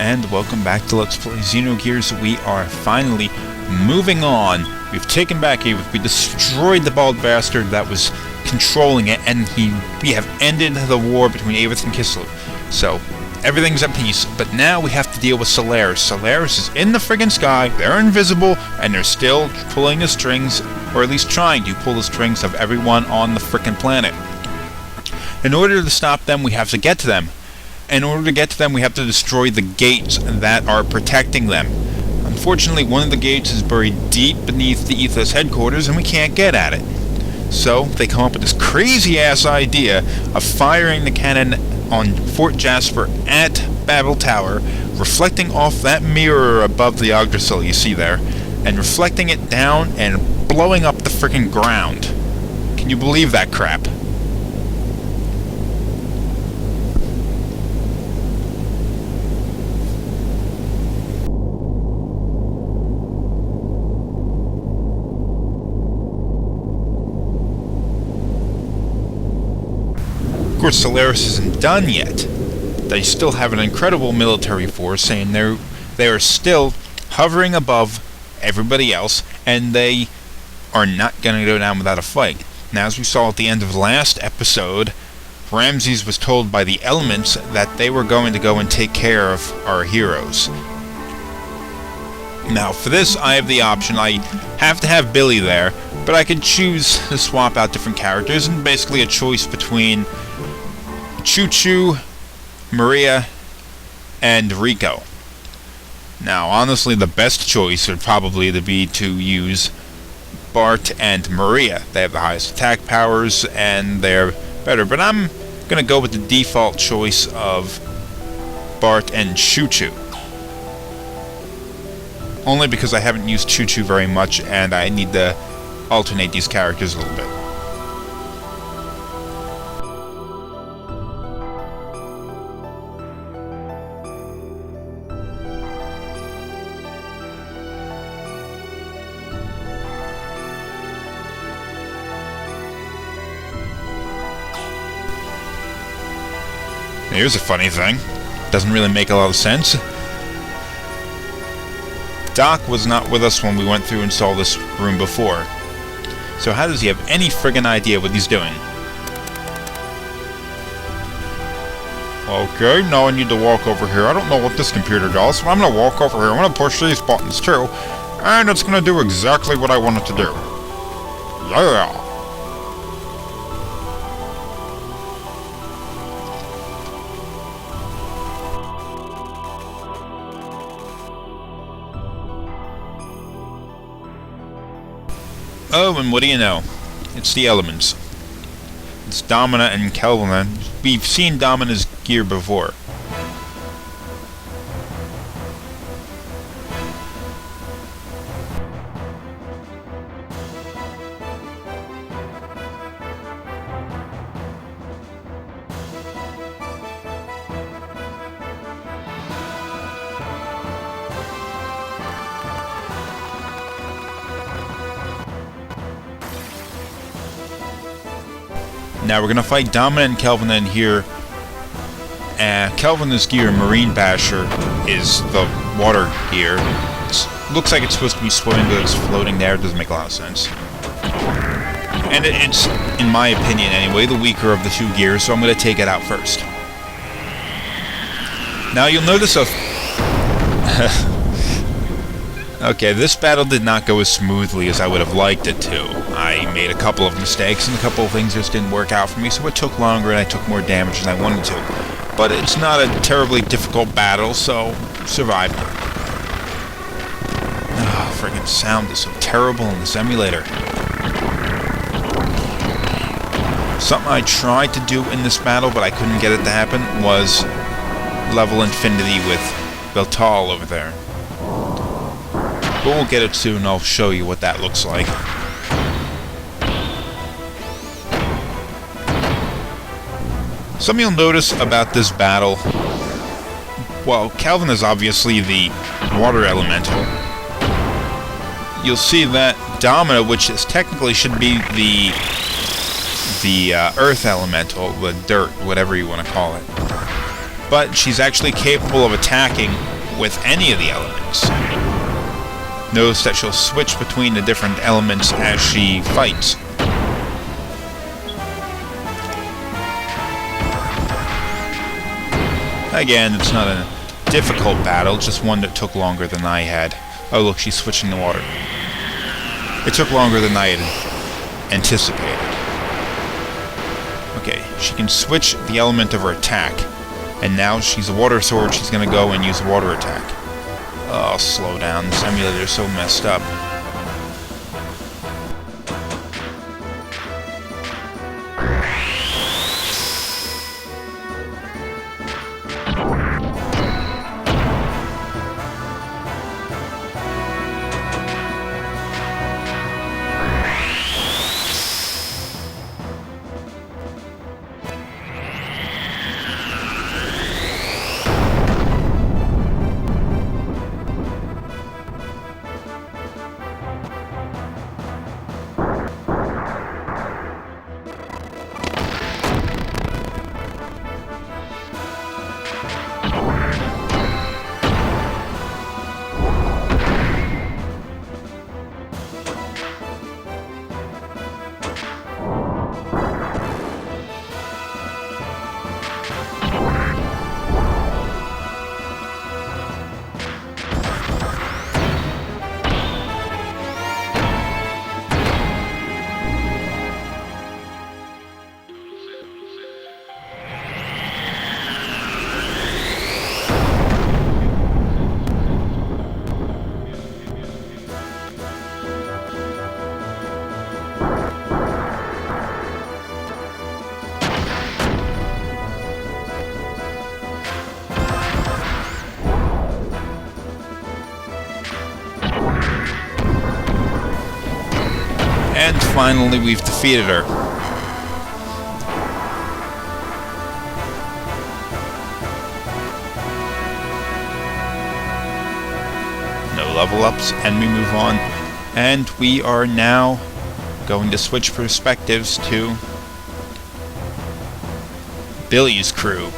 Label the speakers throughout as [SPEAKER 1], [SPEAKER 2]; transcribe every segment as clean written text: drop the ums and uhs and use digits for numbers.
[SPEAKER 1] and welcome back to Let's Play Xenogears. We are finally moving on. We've taken back Ethos. We destroyed the bald bastard that was controlling it, and we have ended the war between Ethos and Kislev. So, everything's at peace, but now we have to deal with Solaris. Solaris is in the friggin' sky, they're invisible, and they're still pulling the strings, or at least trying to pull the strings of everyone on the frickin' planet. In order to stop them, we have to get to them. In order to get to them, we have to destroy the gates that are protecting them. Unfortunately, one of the gates is buried deep beneath the Ethos headquarters, and we can't get at it. So, they come up with this crazy-ass idea of firing the cannon on Fort Jasper at Babel Tower, reflecting off that mirror above the Yggdrasil you see there, and reflecting it down and blowing up the frickin' ground. Can you believe that crap? Of course, Solaris isn't done yet. They still have an incredible military force, and they are still hovering above everybody else, and they are not going to go down without a fight. Now, as we saw at the end of the last episode, Ramses was told by the elements that they were going to go and take care of our heroes. Now, for this, I have the option. I have to have Billy there, but I could choose to swap out different characters, and basically a choice between Chu-chu, Maria, and Rico. Now, honestly, the best choice would probably be to use Bart and Maria. They have the highest attack powers, and they're better. But I'm going to go with the default choice of Bart and chu-chu. Only because I haven't used chu-chu very much, and I need to alternate these characters a little bit. Here's a funny thing. Doesn't really make a lot of sense. Doc was not with us when we went through and saw this room before. So how does he have any friggin' idea what he's doing? Okay, now I need to walk over here. I don't know what this computer does, so I'm gonna walk over here. I'm gonna push these buttons too, and it's gonna do exactly what I want it to do. Yeah! Oh, and what do you know? It's the elements. It's Domina and Kelvin. We've seen Domina's gear before. Now we're gonna fight Domina and Kelvin in here. Kelvin's gear, Marine Basher, is the water gear. Looks like it's supposed to be swimming, but it's floating there. It doesn't make a lot of sense. And it's, in my opinion anyway, the weaker of the two gears, so I'm gonna take it out first. Now you'll notice Okay, this battle did not go as smoothly as I would have liked it to. I made a couple of mistakes, and a couple of things just didn't work out for me, so it took longer and I took more damage than I wanted to. But it's not a terribly difficult battle, so survived. Oh, friggin' sound is so terrible in this emulator. Something I tried to do in this battle, but I couldn't get it to happen, was level Infinity with Babel over there. But we'll get it soon, I'll show you what that looks like. Something you'll notice about this battle, well, Kelvin is obviously the water elemental. You'll see that Domina, which is technically should be the earth elemental, the dirt, whatever you want to call it. but she's actually capable of attacking with any of the elements. Notice that she'll switch between the different elements as she fights. Again, it's not a difficult battle, just one that took longer than I had. Oh look, she's switching the water. It took longer than I had anticipated. Okay, she can switch the element of her attack. And now she's a water sword, she's gonna go and use a water attack. Oh, slow down, this emulator is so messed up. And finally, we've defeated her. No level ups, and we move on. And we are now going to switch perspectives to Billy's crew.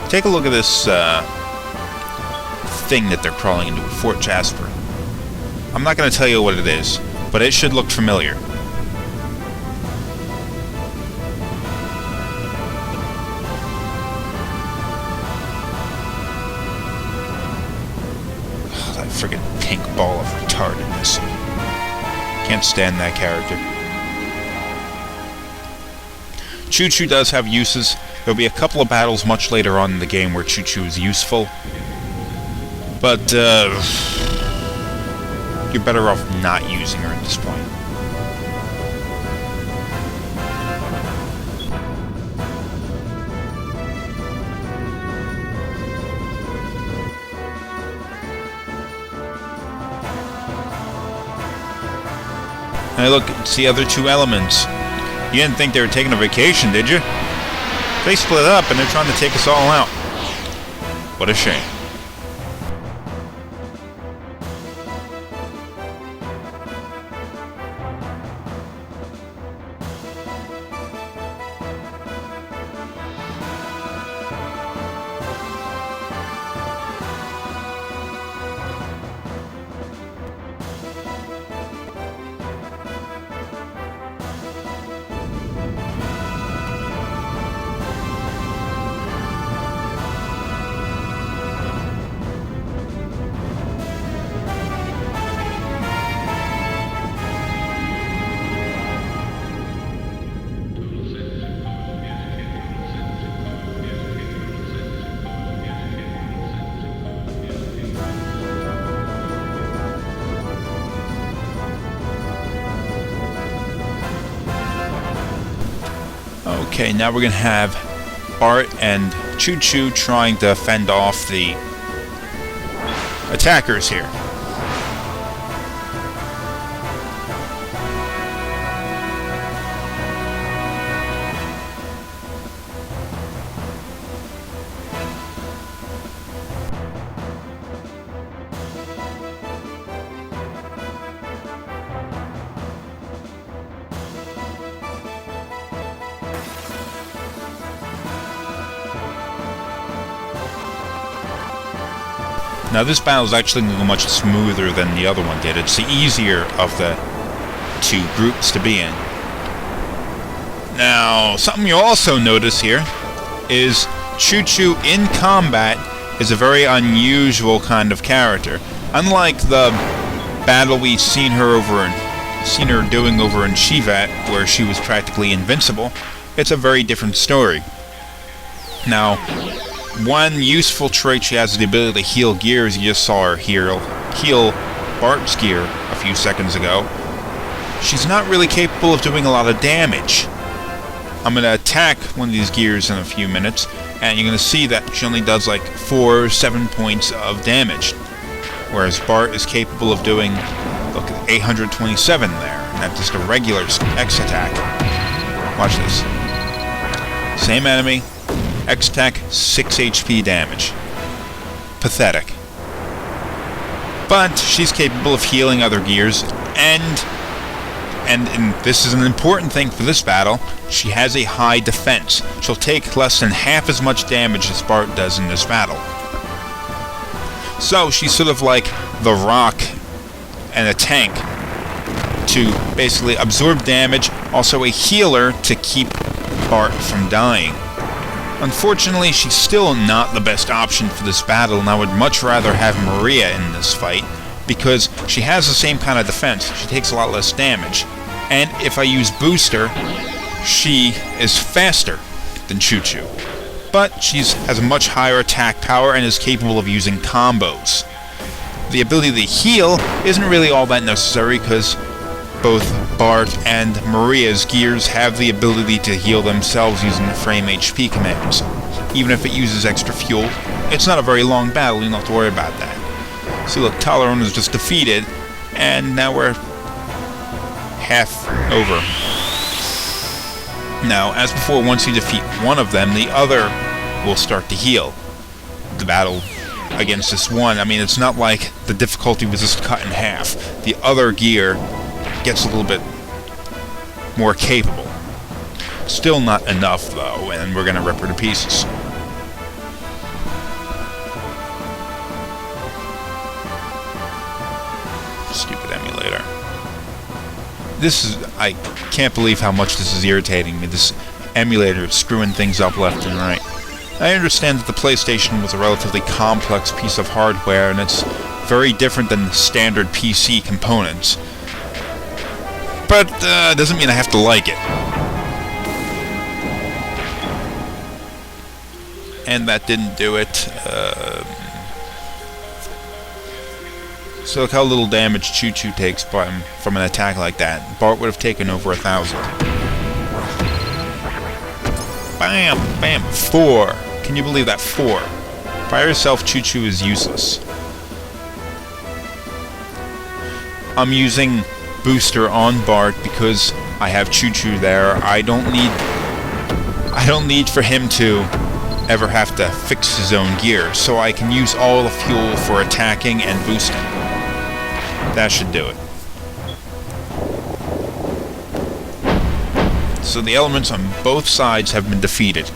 [SPEAKER 1] Take a look at this thing that they're crawling into, Fort Jasper. I'm not going to tell you what it is, but it should look familiar. Oh, that friggin' pink ball of retardedness. Can't stand that character. Chu-chu does have uses. There'll be a couple of battles much later on in the game where chu-chu is useful. But, you're better off not using her at this point. Hey look, it's the other two elements. You didn't think they were taking a vacation, did you? They split up and they're trying to take us all out. What a shame. Okay, now we're going to have Bart and Chu-chu trying to fend off the attackers here. Now this battle is actually going to go much smoother than the other one did. It's the easier of the two groups to be in. Now, something you'll also notice here is Chu-chu in combat is a very unusual kind of character. Unlike the battle we've seen her doing over in Shivat, where she was practically invincible, it's a very different story. Now, one useful trait she has is the ability to heal gears. You just saw her heal Bart's gear a few seconds ago. She's not really capable of doing a lot of damage. I'm going to attack one of these gears in a few minutes, and you're going to see that she only does like 4 or 7 points of damage. Whereas Bart is capable of doing, look, 827 there. And that's just a regular X attack. Watch this. Same enemy, X attack, 6 HP damage. Pathetic. But she's capable of healing other gears, and this is an important thing for this battle, she has a high defense. She'll take less than half as much damage as Bart does in this battle. So she's sort of like the rock and a tank to basically absorb damage, also a healer to keep Bart from dying. Unfortunately, she's still not the best option for this battle, and I would much rather have Maria in this fight, because she has the same kind of defense. She takes a lot less damage. And if I use Booster, she is faster than Chu-chu. But she has a much higher attack power and is capable of using combos. The ability to heal isn't really all that necessary, because both Bart and Maria's gears have the ability to heal themselves using the frame HP commands. Even if it uses extra fuel, it's not a very long battle, you don't have to worry about that. See, look, Tolerone is just defeated, and now we're half over. Now, as before, once you defeat one of them, the other will start to heal. The battle against this one, I mean, it's not like the difficulty was just cut in half. The other gear gets a little bit more capable. Still not enough, though, and we're going to rip her to pieces. Stupid emulator. I can't believe how much this is irritating me. This emulator is screwing things up left and right. I understand that the PlayStation was a relatively complex piece of hardware, and it's very different than standard PC components. But doesn't mean I have to like it. And that didn't do it. So look how little damage Chu-chu takes from an attack like that. Bart would have taken over 1,000. Bam! Bam! 4! Can you believe that? 4. By herself, Chu-chu is useless. I'm using Booster on Bart because I have Chu-chu there. I don't need for him to ever have to fix his own gear, so I can use all the fuel for attacking and boosting. That should do it. So the elements on both sides have been defeated.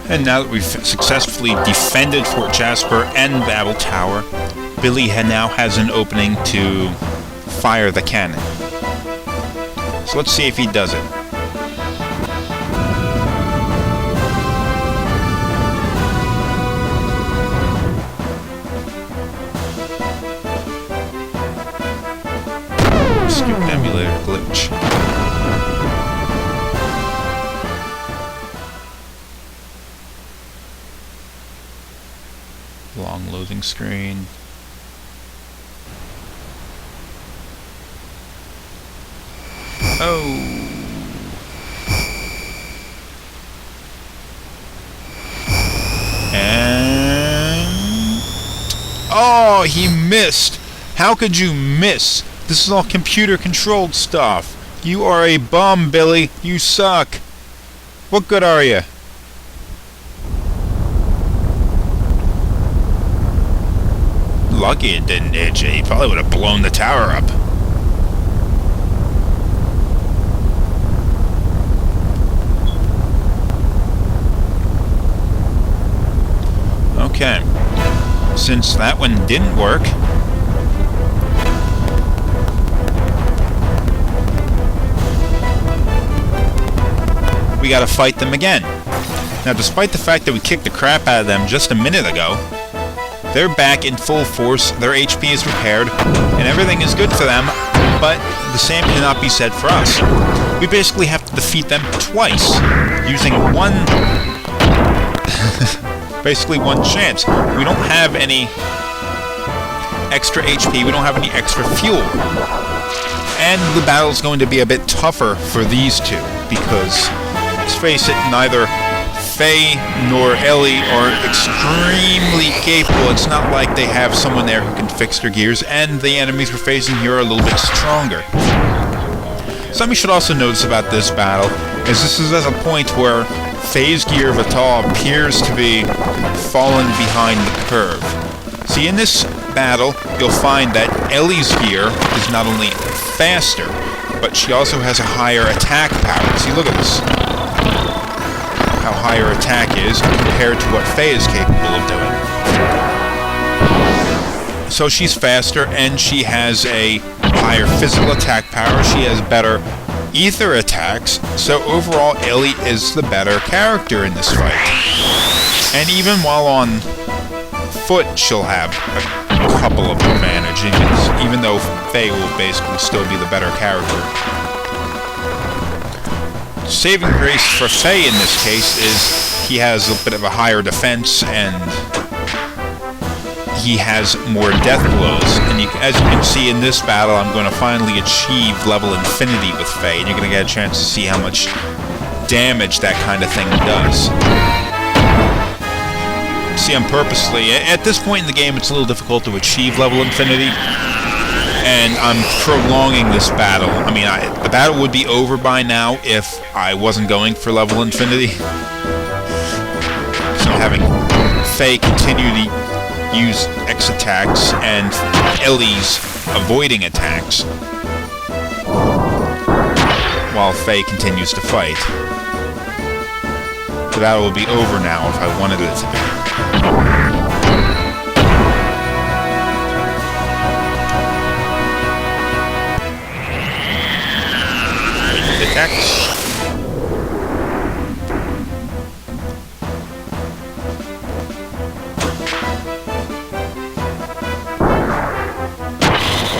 [SPEAKER 1] And now that we've successfully defended Fort Jasper and Babel Tower, Billy now has an opening to fire the cannon. So let's see if he does it. Stupid emulator glitch. Long loading screen. Oh. And oh, he missed. How could you miss? This is all computer-controlled stuff. You are a bum, Billy. You suck. What good are you? Lucky it didn't hit you. He probably would have blown the tower up. Okay. Since that one didn't work, we gotta fight them again. Now, despite the fact that we kicked the crap out of them just a minute ago, they're back in full force, their HP is repaired, and everything is good for them, but the same cannot be said for us. We basically have to defeat them twice, using one... basically one chance. We don't have any extra HP, we don't have any extra fuel. And the battle's going to be a bit tougher for these two, because, let's face it, neither Faye nor Ellie are extremely capable. It's not like they have someone there who can fix their gears, and the enemies we're facing here are a little bit stronger. Something you should also notice about this battle is this is at a point where Faye's gear of Ethos appears to be falling behind the curve. See, in this battle, you'll find that Ellie's gear is not only faster, but she also has a higher attack power. See, look at this. How high her attack is compared to what Faye is capable of doing. So she's faster, and she has a higher physical attack power. She has better ether attacks, so overall Ellie is the better character in this fight. And even while on foot, she'll have a couple of advantages, even though Faye will basically still be the better character. Saving grace for Faye in this case is he has a bit of a higher defense, and he has more death blows. And as you can see in this battle, I'm going to finally achieve level infinity with Faye, and you're going to get a chance to see how much damage that kind of thing does. See, I'm purposely... At this point in the game, it's a little difficult to achieve level infinity, and I'm prolonging this battle. I mean, the battle would be over by now if I wasn't going for level infinity. So having Faye continue to use X attacks and Ellie's avoiding attacks while Faye continues to fight. The battle will be over now if I wanted it to be. Attacks.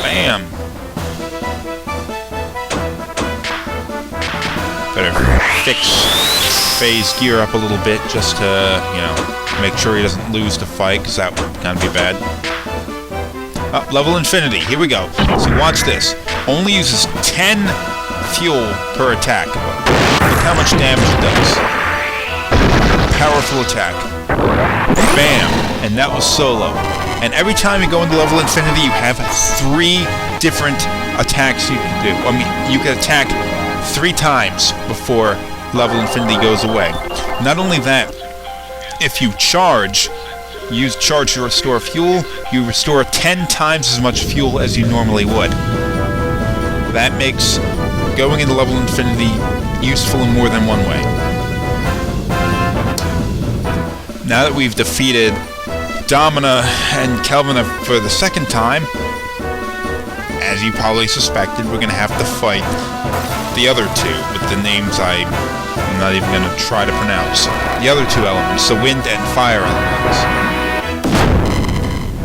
[SPEAKER 1] Bam. Better fix Faye's gear up a little bit just to, you know, make sure he doesn't lose the fight, because that would kind of be bad. Oh, level infinity. Here we go. So watch this. Only uses 10 fuel per attack. Look how much damage it does. Powerful attack. Bam! And that was solo. And every time you go into level infinity, you have 3 different attacks you can do. I mean, you can attack 3 times before level infinity goes away. Not only that, if you charge, use charge to restore fuel, you restore 10 times as much fuel as you normally would. That makes going into level infinity useful in more than one way. Now that we've defeated Domina and Kelvina for the second time, as you probably suspected, we're going to have to fight the other two with the names I'm not even going to try to pronounce. The other 2 elements, the wind and fire elements.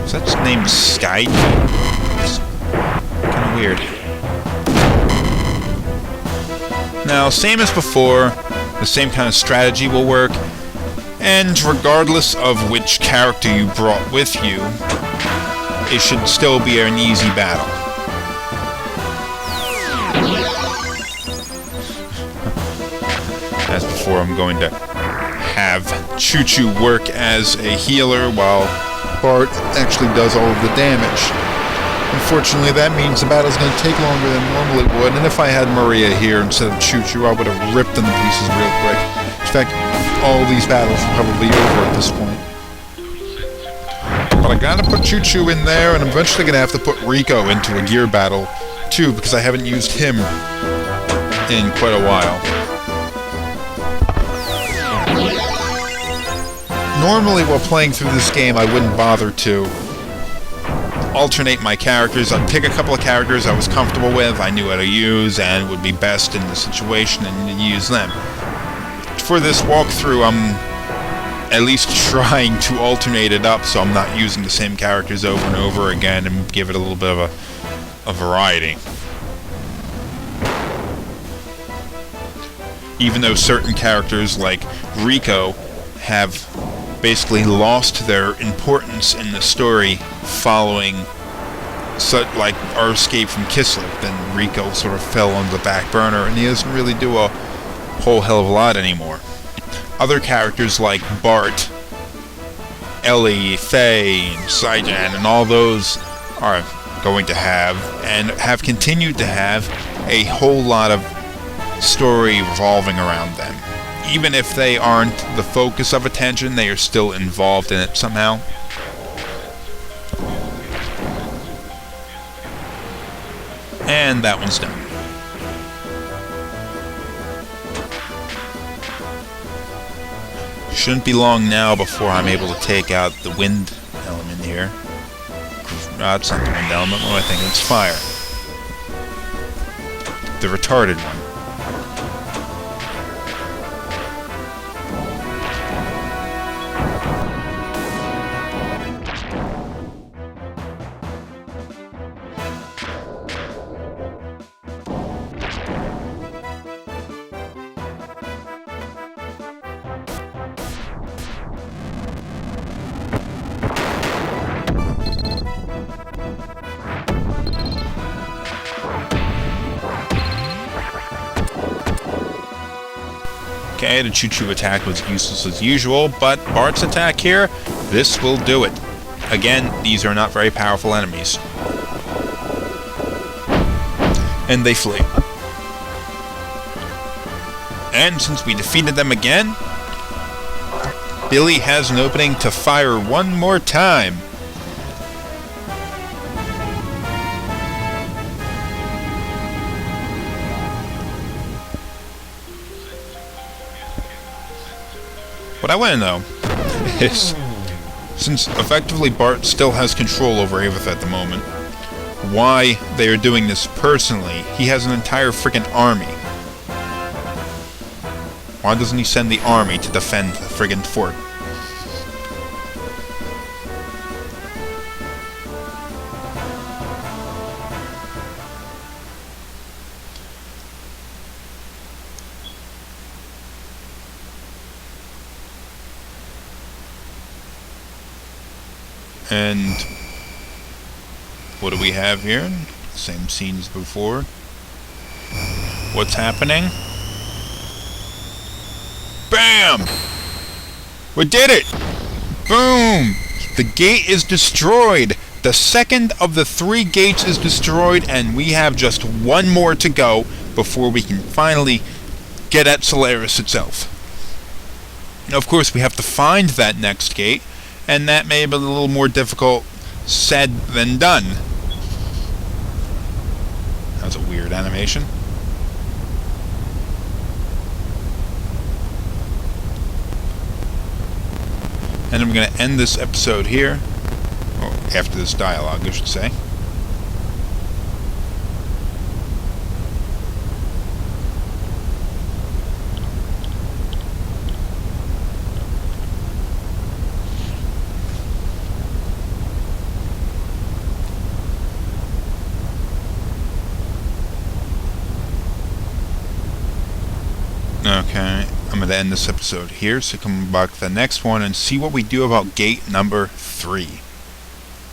[SPEAKER 1] Is that named Sky? It's kind of weird. Now, same as before, the same kind of strategy will work, and regardless of which character you brought with you, it should still be an easy battle. As before, I'm going to have Chu-chu work as a healer while Bart actually does all of the damage. Unfortunately, that means the battle's going to take longer than normally would, and if I had Maria here instead of chu-chu, I would have ripped them to pieces real quick. In fact, all these battles are probably over at this point. But I gotta put chu-chu in there, and I'm eventually going to have to put Rico into a gear battle, too, because I haven't used him in quite a while. Normally, while playing through this game, I wouldn't bother to alternate my characters. I'd pick a couple of characters I was comfortable with, I knew how to use, and would be best in the situation, and use them. For this walkthrough, I'm at least trying to alternate it up so I'm not using the same characters over and over again, and give it a little bit of a variety. Even though certain characters like Rico have basically lost their importance in the story following like our escape from Kislev, then Rico sort of fell on the back burner and he doesn't really do a whole hell of a lot anymore. Other characters like Bart, Ellie, Faye, and Saijan, and all those are going to have, and have continued to have, a whole lot of story revolving around them. Even if they aren't the focus of attention, they are still involved in it somehow. And that one's done. Shouldn't be long now before I'm able to take out the wind element here. It's not the wind element, what do I think? It's fire. The retarded one. Okay, the chu-chu attack was useless as usual, but Bart's attack here, this will do it. Again, these are not very powerful enemies. And they flee. And since we defeated them again, Billy has an opening to fire one more time. What I want to know is, since effectively Bart still has control over Ethos at the moment, why they are doing this personally. He has an entire friggin' army. Why doesn't he send the army to defend the friggin' fort? And what do we have here? Same scene as before. What's happening? Bam! We did it! Boom! The gate is destroyed. The second of the 3 gates is destroyed, and we have just one more to go before we can finally get at Solaris itself. Of course, we have to find that next gate, and that may be a little more difficult said than done. That was a weird animation. And I'm going to end this episode here, or after this dialogue, I should say. Okay, I'm going to end this episode here, so come back to the next one and see what we do about gate number 3.